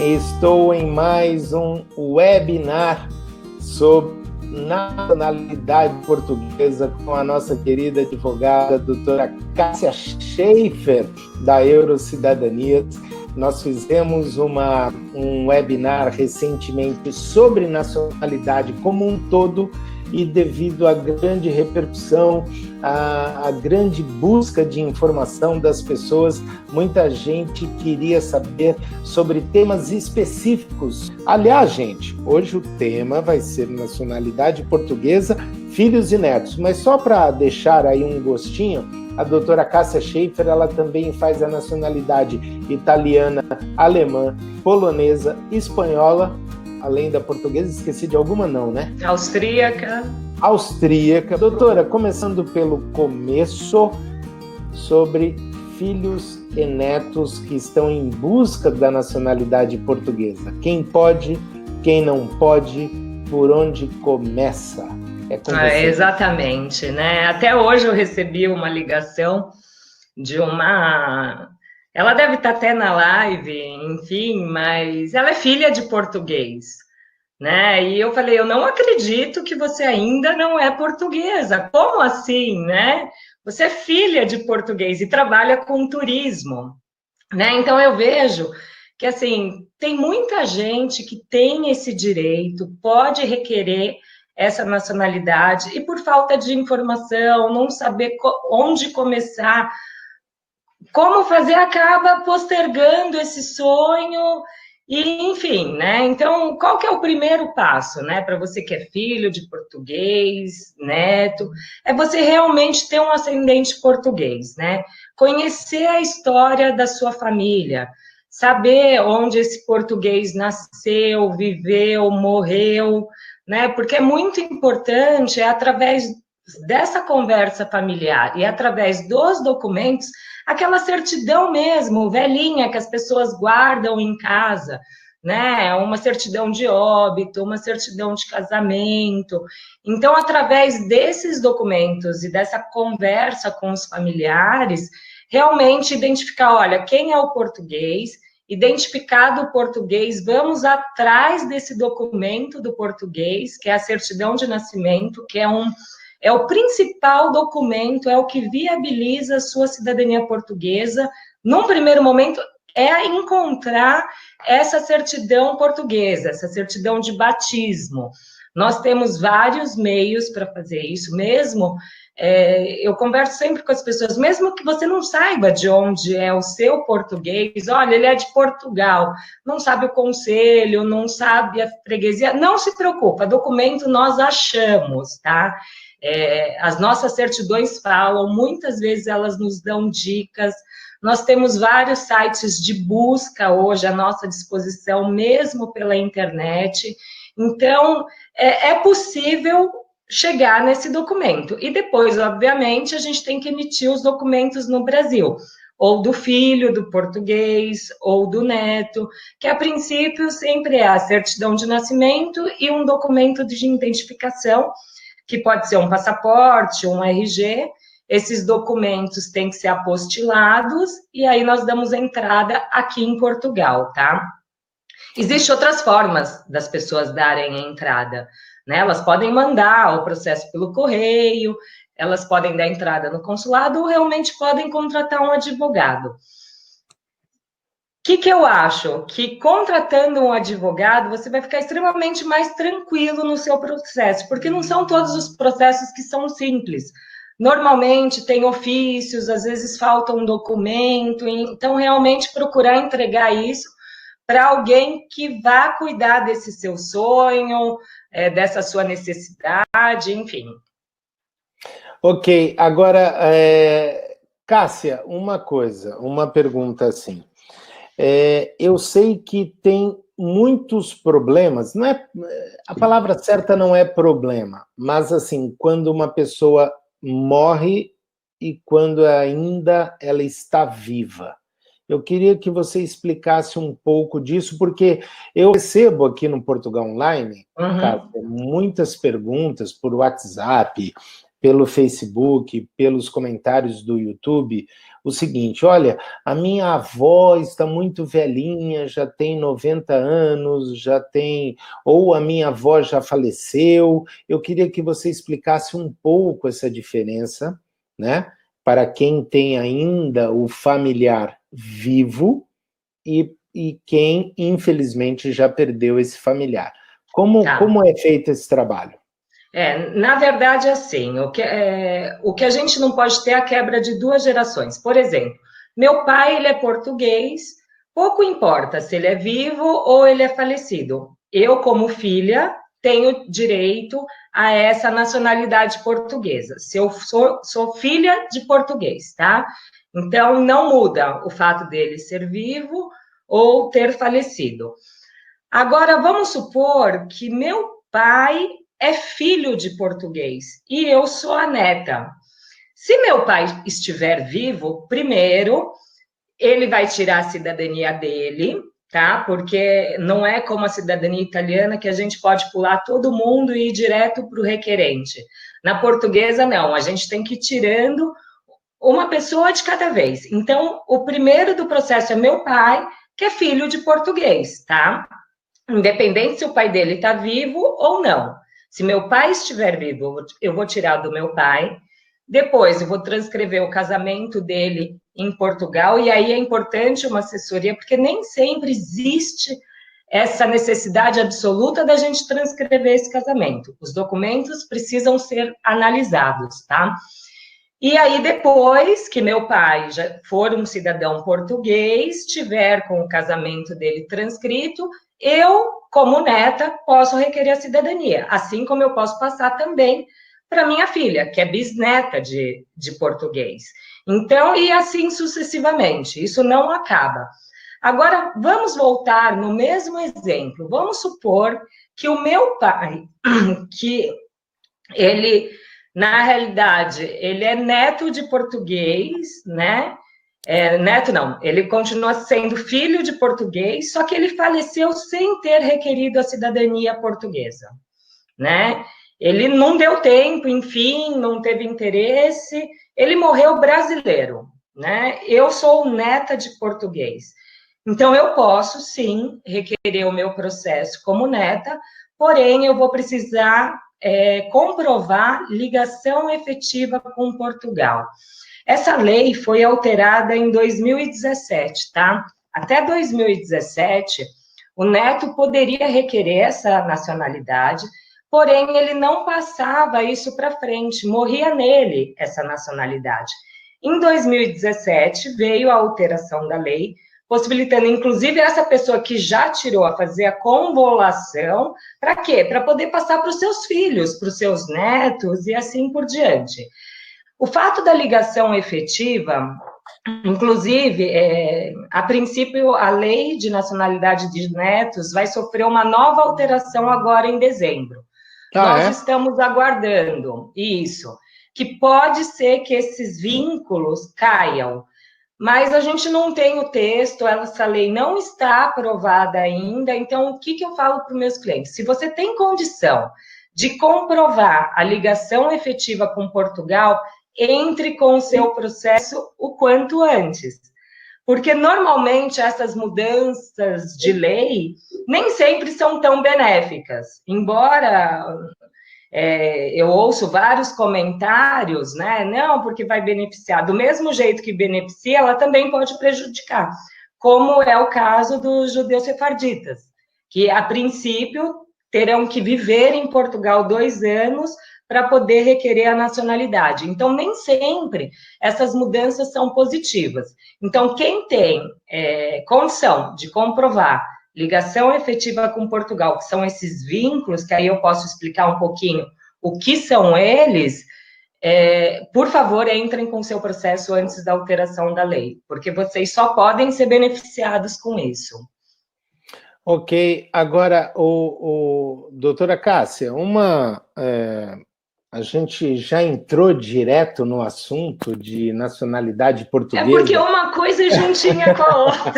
Estou em mais um webinar sobre nacionalidade portuguesa com a nossa querida advogada, doutora Cássia Schaefer, da Eurocidadanias. Nós fizemos um webinar recentemente sobre nacionalidade como um todo, e devido à grande repercussão, à grande busca de informação das pessoas, muita gente queria saber sobre temas específicos. Aliás, gente, hoje o tema vai ser nacionalidade portuguesa, filhos e netos. Mas só para deixar aí um gostinho, a doutora Cássia Schaefer, ela também faz a nacionalidade italiana, alemã, polonesa, espanhola, além da portuguesa, esqueci de alguma não, né? Austríaca. Doutora, começando pelo começo, sobre filhos e netos que estão em busca da nacionalidade portuguesa. Quem pode, quem não pode, por onde começa? É com você. Exatamente, né? Até hoje eu recebi uma ligação de uma... Ela deve estar até na live, enfim, mas ela é filha de português, né? E eu falei, eu não acredito que você ainda não é portuguesa. Como assim, né? Você é filha de português e trabalha com turismo, né? Então eu vejo que, assim, tem muita gente que tem esse direito, pode requerer essa nacionalidade e por falta de informação, não saber onde começar, como fazer, acaba postergando esse sonho, e enfim, né? Então, qual que é o primeiro passo, né? Para você que é filho de português, neto, é você realmente ter um ascendente português, né? Conhecer a história da sua família, saber onde esse português nasceu, viveu, morreu, né? Porque é muito importante, é através dessa conversa familiar e através dos documentos, aquela certidão mesmo, velhinha, que as pessoas guardam em casa, né? Uma certidão de óbito, uma certidão de casamento. Então, através desses documentos e dessa conversa com os familiares, realmente identificar, olha, quem é o português, identificado o português, vamos atrás desse documento do português, que é a certidão de nascimento, que é o principal documento, é o que viabiliza a sua cidadania portuguesa. Num primeiro momento, é encontrar essa certidão portuguesa, essa certidão de batismo. Nós temos vários meios para fazer isso, mesmo... eu converso sempre com as pessoas, mesmo que você não saiba de onde é o seu português, olha, ele é de Portugal, não sabe o concelho, não sabe a freguesia, não se preocupa, documento nós achamos, tá? As nossas certidões falam, muitas vezes elas nos dão dicas, nós temos vários sites de busca hoje à nossa disposição, mesmo pela internet, então é possível chegar nesse documento, e depois, obviamente, a gente tem que emitir os documentos no Brasil, ou do filho, do português, ou do neto, que a princípio sempre é a certidão de nascimento e um documento de identificação, que pode ser um passaporte, um RG, esses documentos têm que ser apostilados, e aí nós damos entrada aqui em Portugal, tá? Existem outras formas das pessoas darem a entrada, né? Elas podem mandar o processo pelo correio, elas podem dar entrada no consulado, ou realmente podem contratar um advogado. O que eu acho? Que contratando um advogado, você vai ficar extremamente mais tranquilo no seu processo, porque não são todos os processos que são simples. Normalmente tem ofícios, às vezes falta um documento, então realmente procurar entregar isso para alguém que vá cuidar desse seu sonho, dessa sua necessidade, enfim. Ok, agora, Cássia, uma pergunta assim. Eu sei que tem muitos problemas, não é, a palavra certa não é problema, mas assim, quando uma pessoa morre e quando ainda ela está viva. Eu queria que você explicasse um pouco disso, porque eu recebo aqui no Portugal Online, Cássia, muitas perguntas por WhatsApp, pelo Facebook, pelos comentários do YouTube, o seguinte: olha, a minha avó está muito velhinha, já tem 90 anos, ou a minha avó já faleceu. Eu queria que você explicasse um pouco essa diferença, né? Para quem tem ainda o familiar vivo e quem, infelizmente, já perdeu esse familiar. Como é feito esse trabalho? Na verdade, assim, o que a gente não pode ter é a quebra de duas gerações. Por exemplo, meu pai, ele é português, pouco importa se ele é vivo ou ele é falecido. Eu, como filha, tenho direito a essa nacionalidade portuguesa. Se eu sou filha de português, tá? Então, não muda o fato dele ser vivo ou ter falecido. Agora, vamos supor que meu pai é filho de português e eu sou a neta. Se meu pai estiver vivo, primeiro, ele vai tirar a cidadania dele, tá? Porque não é como a cidadania italiana que a gente pode pular todo mundo e ir direto para o requerente. Na portuguesa, não, a gente tem que ir tirando uma pessoa de cada vez. Então, o primeiro do processo é meu pai, que é filho de português, tá? Independente se o pai dele está vivo ou não. Se meu pai estiver vivo, eu vou tirar do meu pai. Depois, eu vou transcrever o casamento dele em Portugal. E aí é importante uma assessoria, porque nem sempre existe essa necessidade absoluta da gente transcrever esse casamento. Os documentos precisam ser analisados, tá? E aí, depois que meu pai já for um cidadão português, tiver com o casamento dele transcrito, eu, como neta, posso requerer a cidadania, assim como eu posso passar também para minha filha, que é bisneta de português. Então, e assim sucessivamente, isso não acaba. Agora, vamos voltar no mesmo exemplo. Vamos supor que o meu pai, que ele, na realidade, ele é neto de português, né? Neto não, ele continua sendo filho de português, só que ele faleceu sem ter requerido a cidadania portuguesa, né? Ele não deu tempo, enfim, não teve interesse, ele morreu brasileiro, né? Eu sou neta de português. Então, eu posso, sim, requerer o meu processo como neta, porém, eu vou precisar comprovar ligação efetiva com Portugal. Essa lei foi alterada em 2017, tá? Até 2017, o neto poderia requerer essa nacionalidade, porém, ele não passava isso para frente, morria nele essa nacionalidade. Em 2017, veio a alteração da lei, possibilitando, inclusive, essa pessoa que já tirou a fazer a convolução, para quê? Para poder passar para os seus filhos, para os seus netos e assim por diante. O fato da ligação efetiva, inclusive, a princípio, a lei de nacionalidade de netos vai sofrer uma nova alteração agora em dezembro. Nós estamos aguardando isso, que pode ser que esses vínculos caiam, mas a gente não tem o texto, essa lei não está aprovada ainda, então o que eu falo para os meus clientes? Se você tem condição de comprovar a ligação efetiva com Portugal, entre com o seu processo o quanto antes. Porque normalmente essas mudanças de lei nem sempre são tão benéficas, embora eu ouço vários comentários, né? Não, porque vai beneficiar. Do mesmo jeito que beneficia, ela também pode prejudicar, como é o caso dos judeus sefarditas, que, a princípio, terão que viver em Portugal 2 anos para poder requerer a nacionalidade. Então, nem sempre essas mudanças são positivas. Então, quem tem condição de comprovar ligação efetiva com Portugal, que são esses vínculos, que aí eu posso explicar um pouquinho o que são eles, por favor, entrem com o seu processo antes da alteração da lei, porque vocês só podem ser beneficiados com isso. Ok, agora, doutora Cássia, a gente já entrou direto no assunto de nacionalidade portuguesa. É porque uma coisa é juntinha com a outra.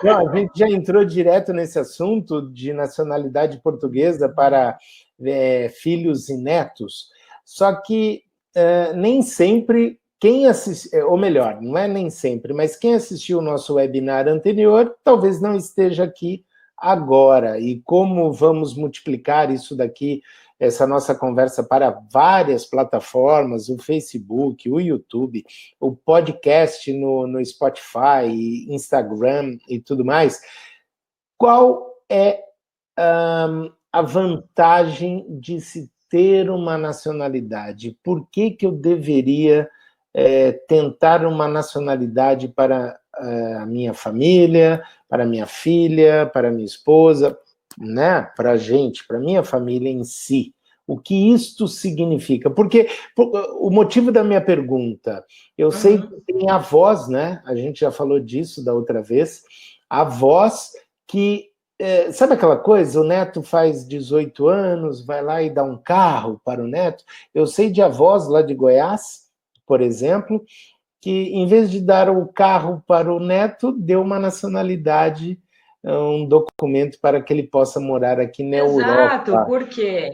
Não, a gente já entrou direto nesse assunto de nacionalidade portuguesa para filhos e netos, só que nem sempre quem assistiu, ou melhor, não é nem sempre, mas quem assistiu o nosso webinar anterior, talvez não esteja aqui agora. E como vamos multiplicar isso daqui, essa nossa conversa, para várias plataformas, o Facebook, o YouTube, o podcast no Spotify, Instagram e tudo mais, qual é a vantagem de se ter uma nacionalidade? Por que eu deveria tentar uma nacionalidade para a minha família, para minha filha, para minha esposa, né? Para a gente, para a minha família em si? O que isto significa? Porque o motivo da minha pergunta, eu sei que tem avós, né? A gente já falou disso da outra vez, avós que sabe aquela coisa, o neto faz 18 anos, vai lá e dá um carro para o neto? Eu sei de avós lá de Goiás, por exemplo, que em vez de dar o carro para o neto, deu uma nacionalidade, um documento para que ele possa morar aqui na Exato, Europa. porque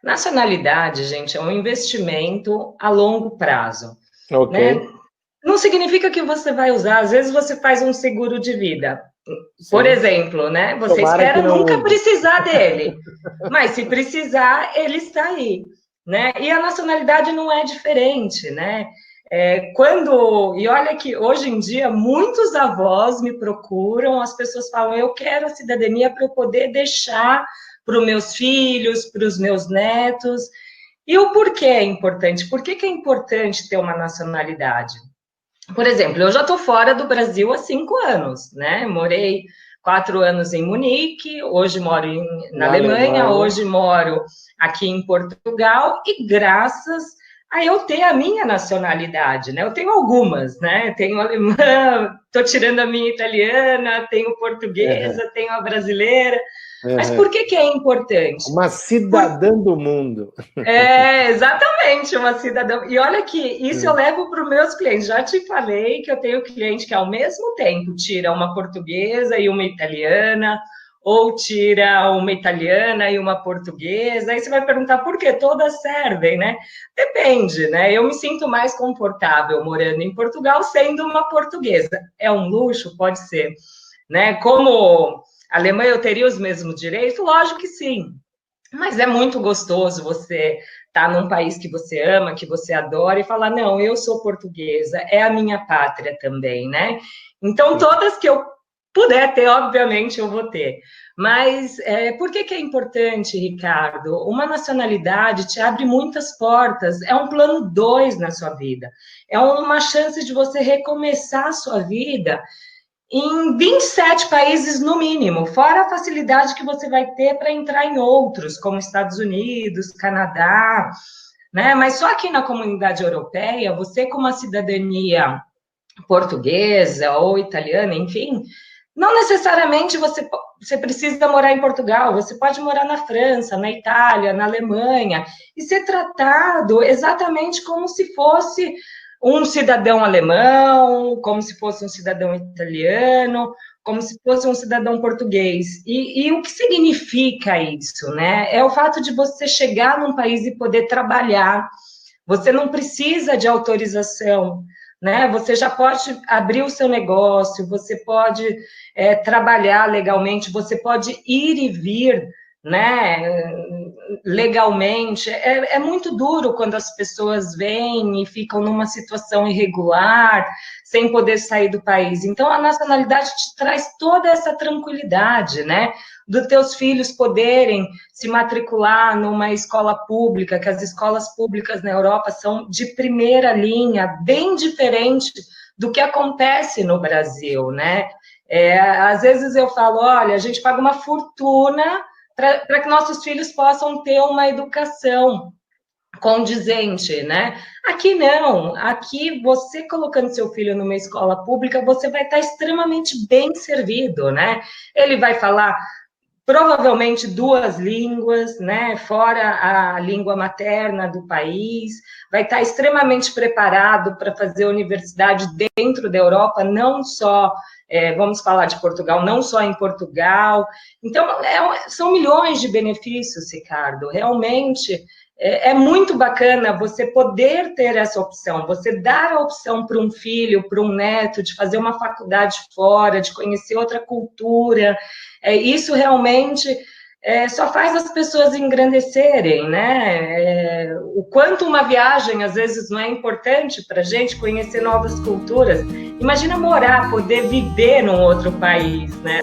nacionalidade, gente, é um investimento a longo prazo, Ok. né? Não significa que você vai usar, às vezes você faz um seguro de vida, por Sim. exemplo, né? Você Tomara espera que não nunca use. precisar dele, mas se precisar, ele está aí, né? E a nacionalidade não é diferente, né? E olha que hoje em dia muitos avós me procuram, as pessoas falam, eu quero a cidadania para eu poder deixar para os meus filhos, para os meus netos. E o porquê é importante? Por que é importante ter uma nacionalidade? Por exemplo, eu já estou fora do Brasil há 5 anos, né? Morei 4 anos em Munique, hoje moro na Alemanha, hoje moro aqui em Portugal, e graças a eu ter a minha nacionalidade, né? Eu tenho algumas, né? Tenho alemã, estou tirando a minha italiana, tenho portuguesa, tenho a brasileira. Mas por que é importante? Uma cidadã do mundo. Exatamente, uma cidadã. E olha que isso eu levo para os meus clientes. Já te falei que eu tenho cliente que ao mesmo tempo tira uma portuguesa e uma italiana, ou tira uma italiana e uma portuguesa. Aí você vai perguntar por que todas servem, né? Depende, né? Eu me sinto mais confortável morando em Portugal sendo uma portuguesa. É um luxo? Pode ser, né? Como alemã eu teria os mesmos direitos? Lógico que sim. Mas é muito gostoso você estar num país que você ama, que você adora, e falar, não, eu sou portuguesa, é a minha pátria também, né? Então, todas que eu puder ter, obviamente, eu vou ter. Mas por que é importante, Ricardo? Uma nacionalidade te abre muitas portas, é um plano 2 na sua vida, é uma chance de você recomeçar a sua vida em 27 países no mínimo, fora a facilidade que você vai ter para entrar em outros, como Estados Unidos, Canadá, né? Mas só aqui na comunidade europeia, você com uma cidadania portuguesa ou italiana, enfim, não necessariamente você precisa morar em Portugal, você pode morar na França, na Itália, na Alemanha, e ser tratado exatamente como se fosse um cidadão alemão, como se fosse um cidadão italiano, como se fosse um cidadão português. E o que significa isso, né? É o fato de você chegar num país e poder trabalhar. Você não precisa de autorização, né? Você já pode abrir o seu negócio, você pode trabalhar legalmente, você pode ir e vir, né? Legalmente. É muito duro quando as pessoas vêm e ficam numa situação irregular, sem poder sair do país. Então, a nacionalidade te traz toda essa tranquilidade, né? Dos teus filhos poderem se matricular numa escola pública, que as escolas públicas na Europa são de primeira linha, bem diferente do que acontece no Brasil, né? Às vezes eu falo, olha, a gente paga uma fortuna para que nossos filhos possam ter uma educação condizente, né? Aqui não, aqui você colocando seu filho numa escola pública, você vai estar extremamente bem servido, né? Ele vai falar provavelmente 2 línguas, né? Fora a língua materna do país, vai estar extremamente preparado para fazer universidade dentro da Europa, não só vamos falar de Portugal, não só em Portugal. Então, são milhões de benefícios, Ricardo. Realmente, é muito bacana você poder ter essa opção, você dar a opção para um filho, para um neto, de fazer uma faculdade fora, de conhecer outra cultura. Isso realmente só faz as pessoas engrandecerem, né? O quanto uma viagem, às vezes, não é importante para a gente conhecer novas culturas. Imagina morar, poder viver num outro país, né?